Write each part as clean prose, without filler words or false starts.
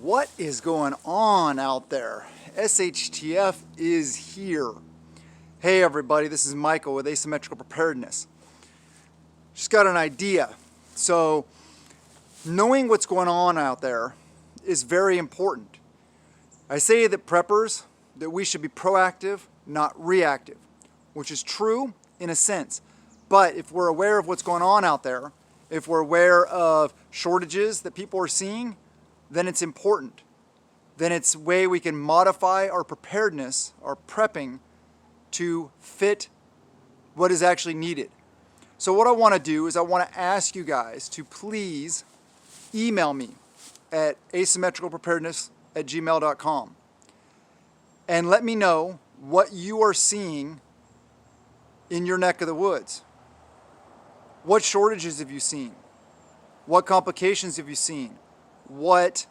What is going on out there? SHTF is here. Hey everybody, this is Michael with Asymmetrical Preparedness. Just got an idea. So, knowing what's going on out there is very important. I say that preppers, that we should be proactive, not reactive, which is true in a sense. But if we're aware of what's going on out there, if we're aware of shortages that people are seeing, then it's important. Then it's a way we can modify our preparedness, our prepping, to fit what is actually needed. So what I want to do is I want to ask you guys to please email me at asymmetricalpreparedness@gmail.com and let me know what you are seeing in your neck of the woods. What shortages have you seen? What complications have you seen? What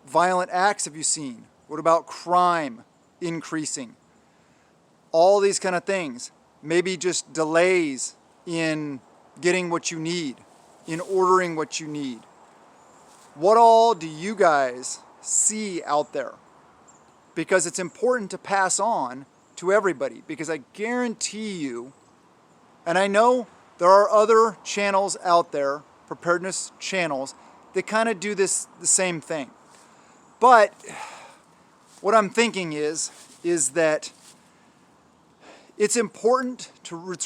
violent acts have you seen? What about crime increasing? All these kind of things. Maybe just delays in getting what you need, in ordering what you need. What all do you guys see out there? Because it's important to pass on to everybody, because I guarantee you, and I know there are other channels out there, preparedness channels, that kind of do this the same thing. But what I'm thinking is that it's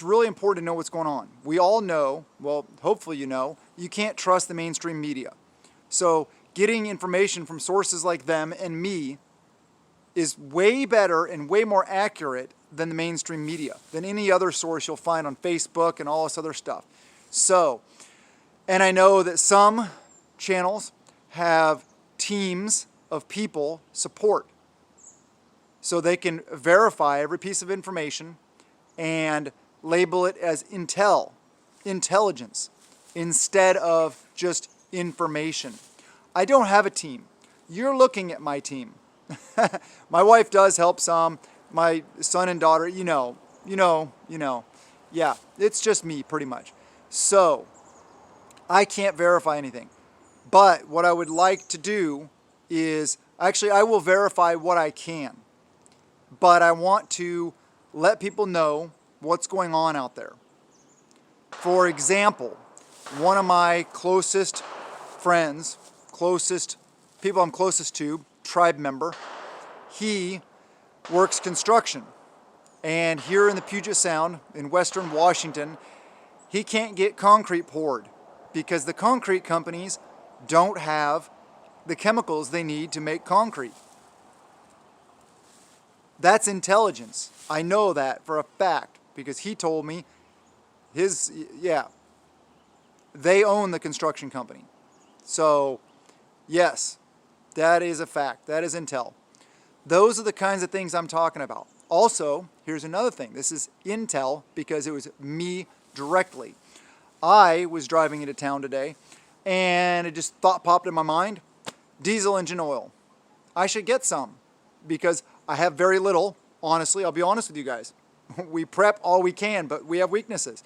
really important to know what's going on. We all know, well, hopefully you know, you can't trust the mainstream media. So getting information from sources like them and me is way better and way more accurate than the mainstream media, than any other source you'll find on Facebook and all this other stuff. So, and I know that some channels have teams of people support, so they can verify every piece of information and label it as intelligence, instead of just information. I don't have a team. You're looking at my team. My wife does help some. My son and daughter, you know. Yeah, it's just me pretty much. So, I can't verify anything. But what I would like to do is, actually I will verify what I can. But I want to let people know what's going on out there. For example, one of my closest friends, people I'm closest to, tribe member, he works construction. And here in the Puget Sound, in western Washington, he can't get concrete poured because the concrete companies don't have the chemicals they need to make concrete. That's intelligence. I know that for a fact because he told me they own the construction company. So, yes, that is a fact. That is intel. Those are the kinds of things I'm talking about. Also, here's another thing. This is intel because it was me directly. I was driving into town today and it just popped in my mind. Diesel engine oil. I should get some because I have very little. Honestly, I'll be honest with you guys. We prep all we can, but we have weaknesses.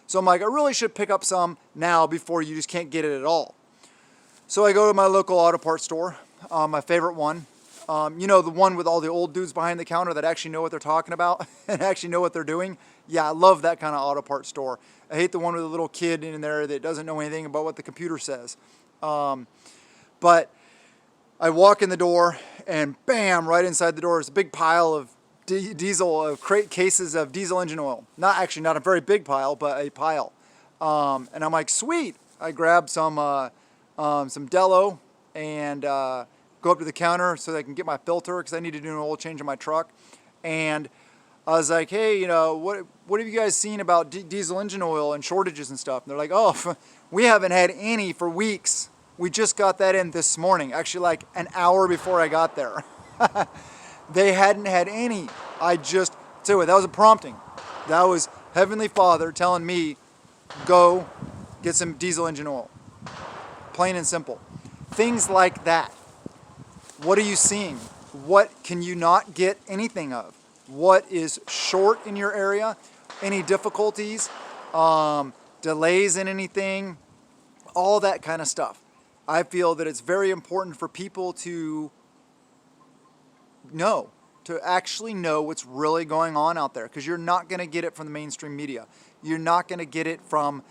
So I'm like, I really should pick up some now before you just can't get it at all. So I go to my local auto parts store, my favorite one. You know, the one with all the old dudes behind the counter that actually know what they're talking about and actually know what they're doing. Yeah, I love that kind of auto parts store. I hate the one with a little kid in there that doesn't know anything about what the computer says. But I walk in the door and bam, right inside the door is a big pile of cases of diesel engine oil. Not a very big pile, but a pile. And I'm like, sweet. I grab some Dello and go up to the counter so that I can get my filter because I need to do an oil change in my truck. And I was like, hey, you know, what have you guys seen about diesel engine oil and shortages and stuff? And they're like, oh, we haven't had any for weeks. We just got that in this morning, actually like an hour before I got there. They hadn't had any. So that was a prompting. That was Heavenly Father telling me, go get some diesel engine oil. Plain and simple. Things like that. What are you seeing? What can you not get anything of? What is short in your area? Any difficulties? Delays in anything? All that kind of stuff. I feel that it's very important for people to know, to actually know what's really going on out there, because you're not going to get it from the mainstream media. You're not going to get it from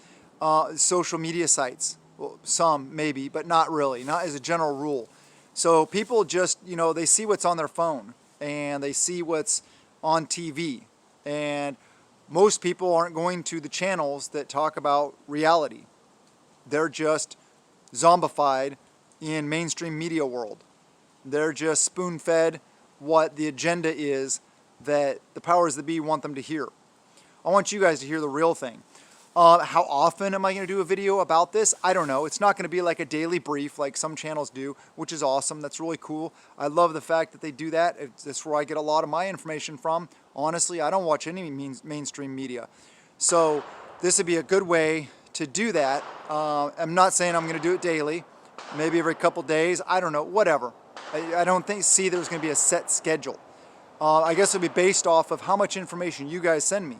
social media sites. Well, some maybe, but not really, not as a general rule. So people just, they see what's on their phone and they see what's on TV. And most people aren't going to the channels that talk about reality. They're just zombified in mainstream media world. They're just spoon-fed what the agenda is that the powers that be want them to hear. I want you guys to hear the real thing. How often am I going to do a video about this? I don't know. It's not going to be like a daily brief like some channels do, which is awesome. That's really cool. I love the fact that they do that. That's where I get a lot of my information from. Honestly, I don't watch any mainstream media. So this would be a good way to do that. I'm not saying I'm going to do it daily. Maybe every couple days. I don't know. Whatever. I don't see there's going to be a set schedule. I guess it'll be based off of how much information you guys send me.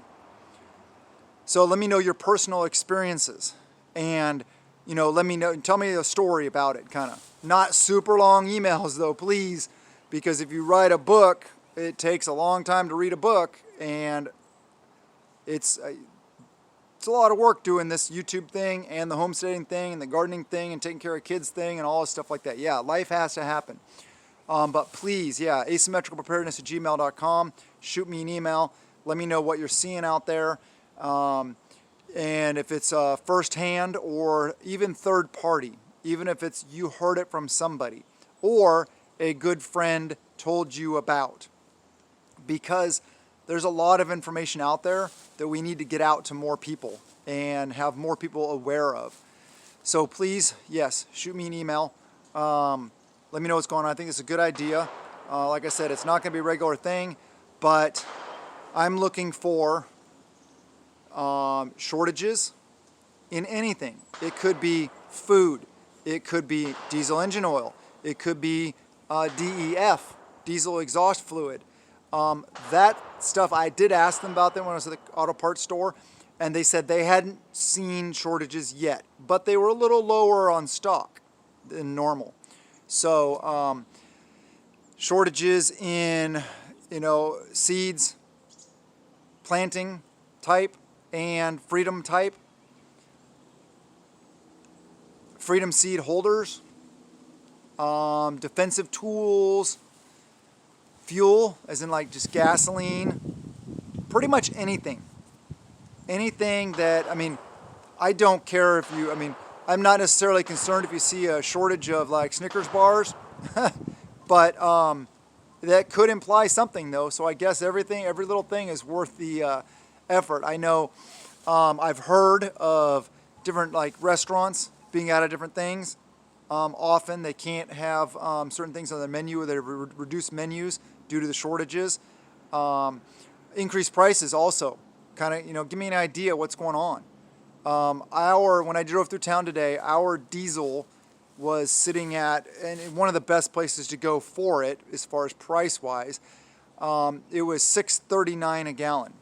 So let me know your personal experiences, and let me know, tell me a story about it, kind of. Not super long emails though, please, because if you write a book, it takes a long time to read a book, and it's a lot of work doing this YouTube thing and the homesteading thing and the gardening thing and taking care of kids thing and all this stuff like that. Yeah, life has to happen. But please, yeah, asymmetricalpreparedness@gmail.com. Shoot me an email. Let me know what you're seeing out there. And if it's firsthand or even third party, even if it's you heard it from somebody or a good friend told you about, because there's a lot of information out there that we need to get out to more people and have more people aware of. So please, yes, shoot me an email. Let me know what's going on. I think it's a good idea. Like I said, it's not going to be a regular thing, but I'm looking for shortages in anything. It could be food, it could be diesel engine oil, it could be DEF, diesel exhaust fluid. That stuff, I did ask them about that when I was at the auto parts store, and they said they hadn't seen shortages yet, but they were a little lower on stock than normal. So shortages in seeds, planting type, and freedom type, freedom seed holders, defensive tools, fuel, as in like just gasoline, pretty much anything. Anything that, I don't care if you, I'm not necessarily concerned if you see a shortage of like Snickers bars, but that could imply something though, so I guess every little thing is worth the effort. I know I've heard of different like restaurants being out of different things. Often they can't have certain things on their menu, or they reduce menus due to the shortages. Increased prices also, kind of, give me an idea what's going on. When I drove through town today, our diesel was sitting at, and one of the best places to go for it as far as price wise, it was $6.39 a gallon.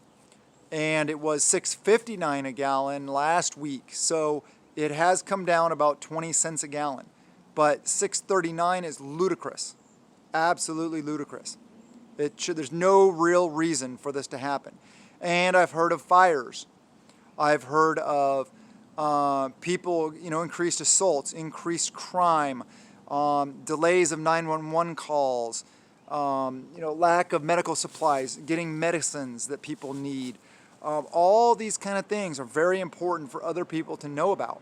And it was $6.59 a gallon last week. So it has come down about 20 cents a gallon. But $6.39 is ludicrous. Absolutely ludicrous. There's no real reason for this to happen. And I've heard of fires. I've heard of people, increased assaults, increased crime, delays of 911 calls, lack of medical supplies, getting medicines that people need. All these kind of things are very important for other people to know about.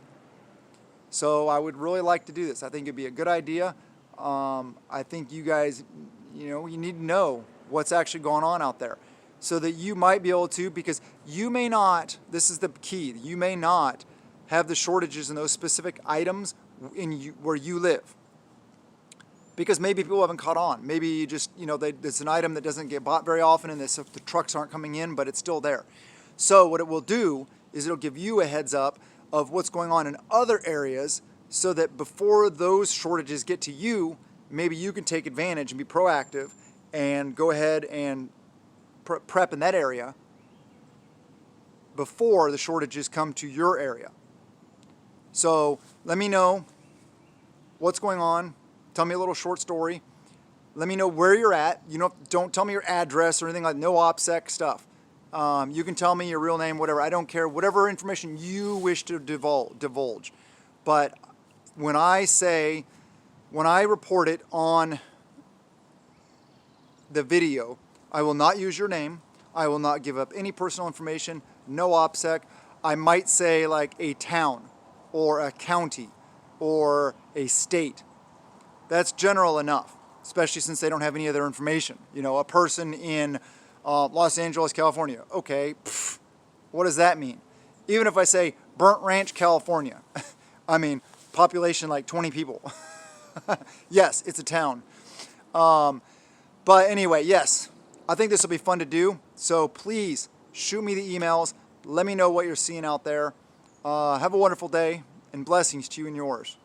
So I would really like to do this. I think it'd be a good idea. I think you guys, you need to know what's actually going on out there so that you might be able to, because you may not, this is the key, you may not have the shortages in those specific items where you live. Because maybe people haven't caught on. Maybe you just, it's an item that doesn't get bought very often, and the trucks aren't coming in, but it's still there. So what it will do is it'll give you a heads up of what's going on in other areas, so that before those shortages get to you, maybe you can take advantage and be proactive and go ahead and prep in that area before the shortages come to your area. So let me know what's going on. Tell me a little short story. Let me know where you're at. Don't tell me your address or anything like no OPSEC stuff. You can tell me your real name, whatever. I don't care. Whatever information you wish to divulge. But when I report it on the video, I will not use your name. I will not give up any personal information. No OPSEC. I might say like a town or a county or a state. That's general enough, especially since they don't have any other information. A person in Los Angeles, California. Okay, what does that mean? Even if I say Burnt Ranch, California, I mean, population like 20 people. Yes, it's a town. But anyway, yes, I think this will be fun to do. So please shoot me the emails. Let me know what you're seeing out there. Have a wonderful day, and blessings to you and yours.